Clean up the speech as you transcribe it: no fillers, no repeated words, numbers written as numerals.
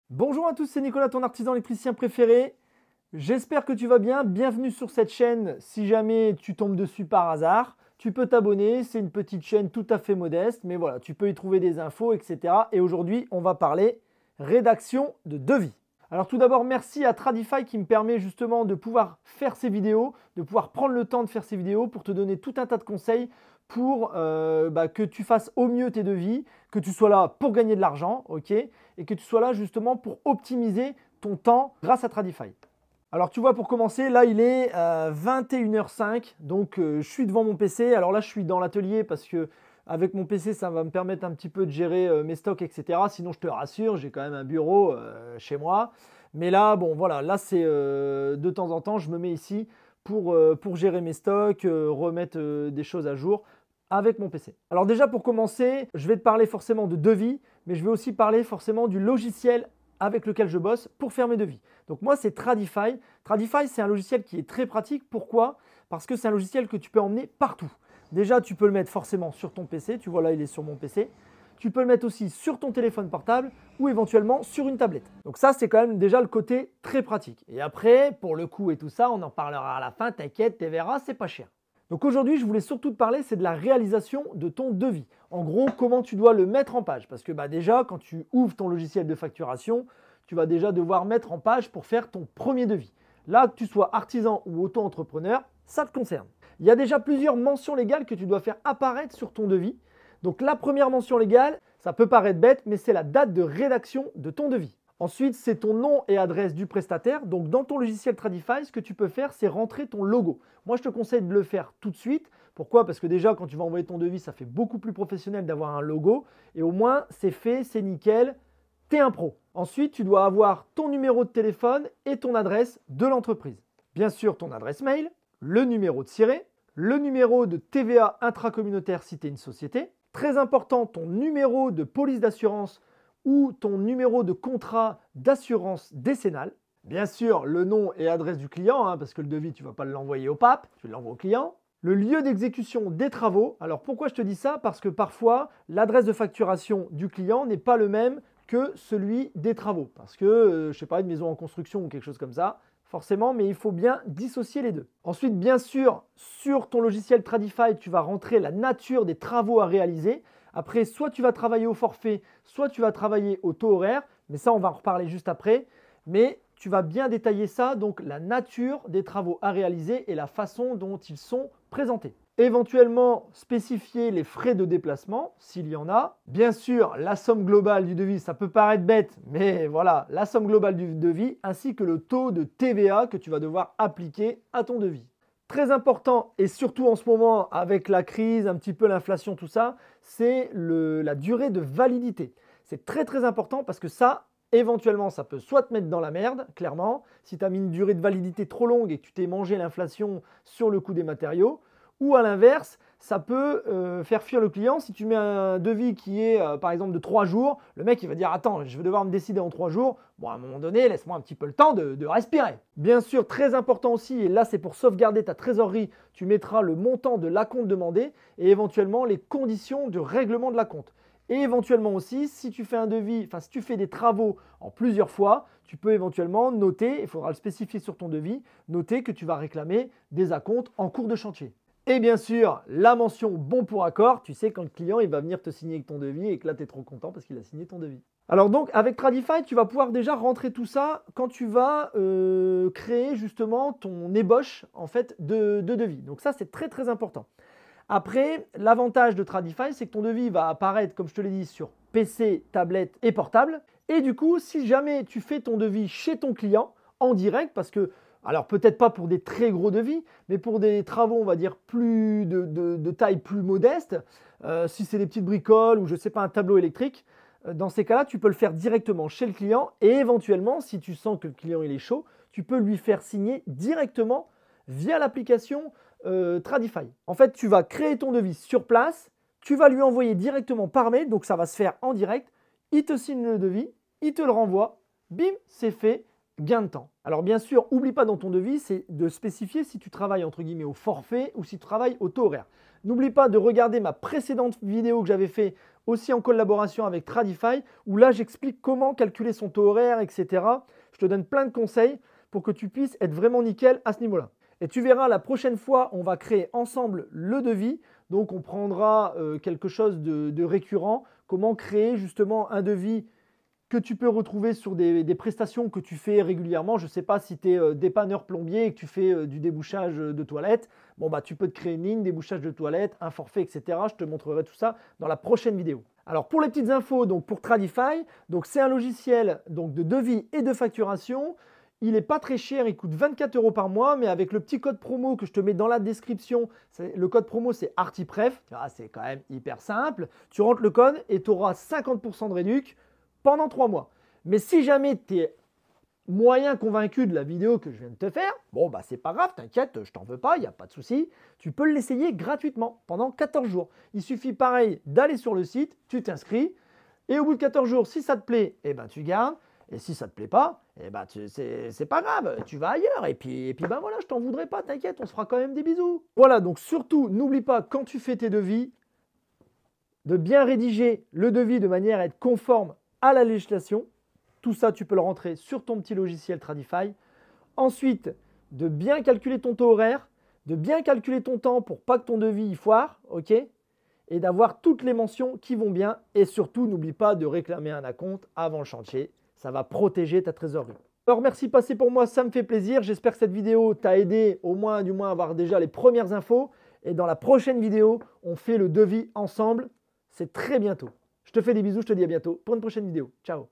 Bonjour à tous, c'est Nicolas, ton artisan électricien préféré. J'espère que tu vas bien. Bienvenue sur cette chaîne. Si jamais tu tombes dessus par hasard, tu peux t'abonner. C'est une petite chaîne tout à fait modeste, mais voilà, tu peux y trouver des infos, etc. Et aujourd'hui, on va parler rédaction de devis. Alors tout d'abord, merci à Tradify qui me permet justement de pouvoir faire ces vidéos, de pouvoir prendre le temps de faire ces vidéos pour te donner tout un tas de conseils pour que tu fasses au mieux tes devis, que tu sois là pour gagner de l'argent, ok, et que tu sois là justement pour optimiser ton temps grâce à Tradify. Alors tu vois, pour commencer, là il est 21h05, donc je suis devant mon PC. Alors là je suis dans l'atelier parce que avec mon PC ça va me permettre un petit peu de gérer mes stocks, etc. Sinon je te rassure, j'ai quand même un bureau chez moi. Mais là, bon voilà, là c'est de temps en temps je me mets ici pour gérer mes stocks, remettre des choses à jour avec mon PC. Alors déjà pour commencer, je vais te parler forcément de devis, mais je vais aussi parler forcément du logiciel avec lequel je bosse pour faire mes devis. Donc moi c'est Tradify. Tradify c'est un logiciel qui est très pratique. Pourquoi? Parce que c'est un logiciel que tu peux emmener partout. Déjà tu peux le mettre forcément sur ton PC, tu vois là il est sur mon PC. Tu peux le mettre aussi sur ton téléphone portable ou éventuellement sur une tablette. Donc ça c'est quand même déjà le côté très pratique. Et après pour le coût et tout ça on en parlera à la fin, t'inquiète, tu verras, c'est pas cher. Donc aujourd'hui, je voulais surtout te parler, c'est de la réalisation de ton devis. En gros, comment tu dois le mettre en page. Parce que déjà, quand tu ouvres ton logiciel de facturation, tu vas déjà devoir mettre en page pour faire ton premier devis. Là, que tu sois artisan ou auto-entrepreneur, ça te concerne. Il y a déjà plusieurs mentions légales que tu dois faire apparaître sur ton devis. Donc la première mention légale, ça peut paraître bête, mais c'est la date de rédaction de ton devis. Ensuite, c'est ton nom et adresse du prestataire. Donc, dans ton logiciel Tradify, ce que tu peux faire, c'est rentrer ton logo. Moi, je te conseille de le faire tout de suite. Pourquoi? Parce que déjà, quand tu vas envoyer ton devis, ça fait beaucoup plus professionnel d'avoir un logo. Et au moins, c'est fait, c'est nickel. T'es un pro. Ensuite, tu dois avoir ton numéro de téléphone et ton adresse de l'entreprise. Bien sûr, ton adresse mail, le numéro de siret, le numéro de TVA intracommunautaire si tu es une société. Très important, ton numéro de police d'assurance ou ton numéro de contrat d'assurance décennale. Bien sûr, le nom et adresse du client, parce que le devis, tu ne vas pas l'envoyer au pape, tu l'envoies au client. Le lieu d'exécution des travaux. Alors pourquoi je te dis ça? Parce que parfois, l'adresse de facturation du client n'est pas le même que celui des travaux. Parce que, je ne sais pas, une maison en construction ou quelque chose comme ça, forcément, mais il faut bien dissocier les deux. Ensuite, bien sûr, sur ton logiciel Tradify, tu vas rentrer la nature des travaux à réaliser. Après, soit tu vas travailler au forfait, soit tu vas travailler au taux horaire, mais ça, on va en reparler juste après. Mais tu vas bien détailler ça, donc la nature des travaux à réaliser et la façon dont ils sont présentés. Éventuellement, spécifier les frais de déplacement, s'il y en a. Bien sûr, la somme globale du devis, ça peut paraître bête, mais voilà, la somme globale du devis, ainsi que le taux de TVA que tu vas devoir appliquer à ton devis. Très important, et surtout en ce moment avec la crise, un petit peu l'inflation, tout ça, c'est la durée de validité. C'est très très important parce que ça, éventuellement, ça peut soit te mettre dans la merde, clairement, si tu as mis une durée de validité trop longue et que tu t'es mangé l'inflation sur le coût des matériaux, ou à l'inverse, ça peut faire fuir le client. Si tu mets un devis qui est par exemple de 3 jours, le mec il va dire attends, je vais devoir me décider en 3 jours. Bon, à un moment donné, laisse-moi un petit peu le temps de respirer. Bien sûr, très important aussi, et là c'est pour sauvegarder ta trésorerie, tu mettras le montant de l'acompte demandé et éventuellement les conditions de règlement de l'acompte. Et éventuellement aussi, si tu fais un devis, enfin si tu fais des travaux en plusieurs fois, tu peux éventuellement noter, il faudra le spécifier sur ton devis, noter que tu vas réclamer des acomptes en cours de chantier. Et bien sûr, la mention bon pour accord, tu sais quand le client il va venir te signer ton devis et que là tu es trop content parce qu'il a signé ton devis. Alors donc avec Tradify, tu vas pouvoir déjà rentrer tout ça quand tu vas créer justement ton ébauche en fait de devis. Donc ça c'est très très important. Après, l'avantage de Tradify, c'est que ton devis va apparaître, comme je te l'ai dit, sur PC, tablette et portable. Et du coup, si jamais tu fais ton devis chez ton client en direct, parce que alors peut-être pas pour des très gros devis, mais pour des travaux, on va dire, plus de taille plus modeste, si c'est des petites bricoles ou je ne sais pas, un tableau électrique, dans ces cas-là, tu peux le faire directement chez le client et éventuellement, si tu sens que le client il est chaud, tu peux lui faire signer directement via l'application Tradify. En fait, tu vas créer ton devis sur place, tu vas lui envoyer directement par mail, donc ça va se faire en direct, il te signe le devis, il te le renvoie, bim, c'est fait. Gain de temps. Alors bien sûr, oublie pas dans ton devis, c'est de spécifier si tu travailles entre guillemets au forfait ou si tu travailles au taux horaire. N'oublie pas de regarder ma précédente vidéo que j'avais fait aussi en collaboration avec Tradify, où là j'explique comment calculer son taux horaire, etc. Je te donne plein de conseils pour que tu puisses être vraiment nickel à ce niveau-là. Et tu verras, la prochaine fois, on va créer ensemble le devis. Donc on prendra quelque chose de récurrent, comment créer justement un devis que tu peux retrouver sur des prestations que tu fais régulièrement. Je ne sais pas si tu es dépanneur plombier et que tu fais du débouchage de toilettes. Bon, bah, tu peux te créer une ligne, débouchage de toilettes, un forfait, etc. Je te montrerai tout ça dans la prochaine vidéo. Alors pour les petites infos, donc pour Tradify, c'est un logiciel donc, de devis et de facturation. Il n'est pas très cher, il coûte 24 € par mois, mais avec le petit code promo que je te mets dans la description, le code promo c'est ARTIPREF, c'est quand même hyper simple. Tu rentres le code et tu auras 50% de réduc pendant 3 mois. Mais si jamais tu es moyen convaincu de la vidéo que je viens de te faire, bon bah c'est pas grave, t'inquiète, je t'en veux pas, il n'y a pas de souci. Tu peux l'essayer gratuitement pendant 14 jours. Il suffit pareil d'aller sur le site, tu t'inscris, et au bout de 14 jours, si ça te plaît, eh ben, tu gardes. Et si ça ne te plaît pas, eh ben c'est pas grave, tu vas ailleurs. Et puis ben voilà, je t'en voudrais pas, t'inquiète, on se fera quand même des bisous. Voilà, donc surtout, n'oublie pas, quand tu fais tes devis, de bien rédiger le devis de manière à être conforme à la législation. Tout ça, tu peux le rentrer sur ton petit logiciel Tradify. Ensuite, de bien calculer ton taux horaire, de bien calculer ton temps pour pas que ton devis foire, ok ? Et d'avoir toutes les mentions qui vont bien. Et surtout, n'oublie pas de réclamer un acompte avant le chantier. Ça va protéger ta trésorerie. Alors merci de passer pour moi, ça me fait plaisir. J'espère que cette vidéo t'a aidé au moins à avoir déjà les premières infos. Et dans la prochaine vidéo, on fait le devis ensemble. C'est très bientôt. Je te fais des bisous, je te dis à bientôt pour une prochaine vidéo. Ciao.